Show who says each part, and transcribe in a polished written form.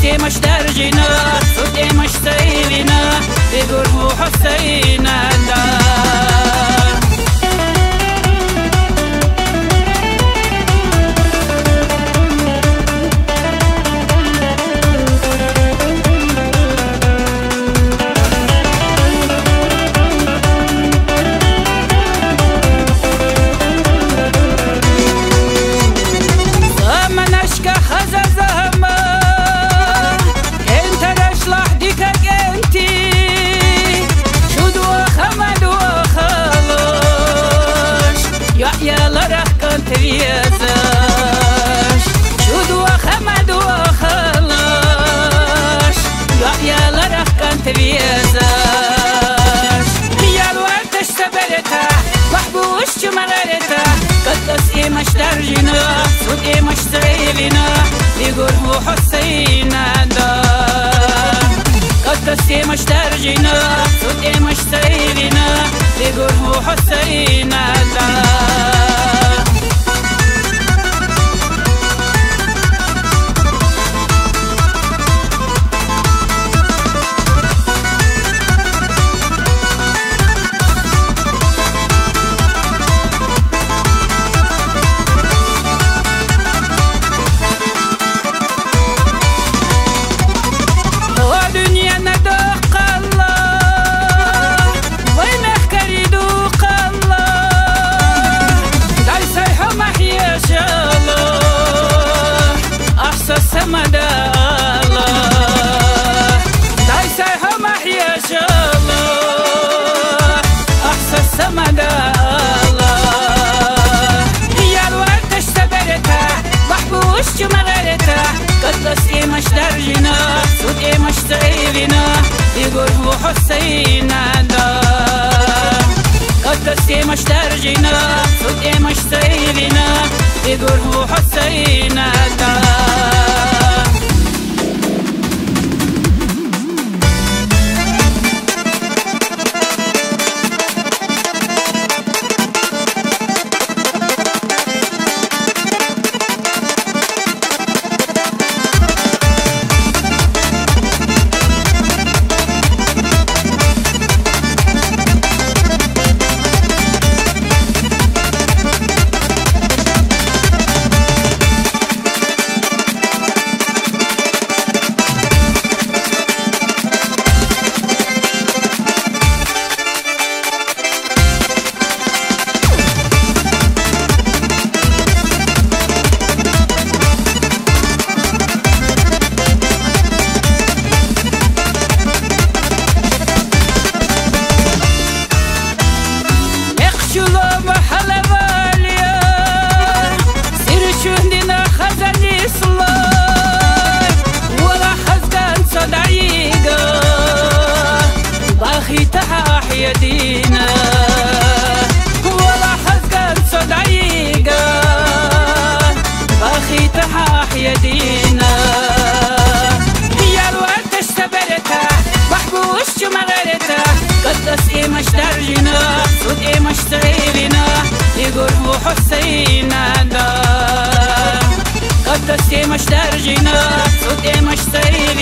Speaker 1: سيمش درجنا صوتي مش سايبنا بقرب حسينا مش درجنا صوتي مش سايبنا بقرب حسينا قدسي مش درجنا صوتي مش سايبنا بقرب حسينا قدسي مش درجنا صوتي مش سايبنا بقرب حسينا قدسي مش درجنا صوتي مش سايبنا بقرب حسينا يدينا ولا حزقان صدعيقا باخي تحاح يدينا هي الوقت اشتبرتها محبوش مغرتها قدسي مش درجنا صوتي مش سايبنا بقرب حسينا قدسي مش درجنا صوتي مش سايبنا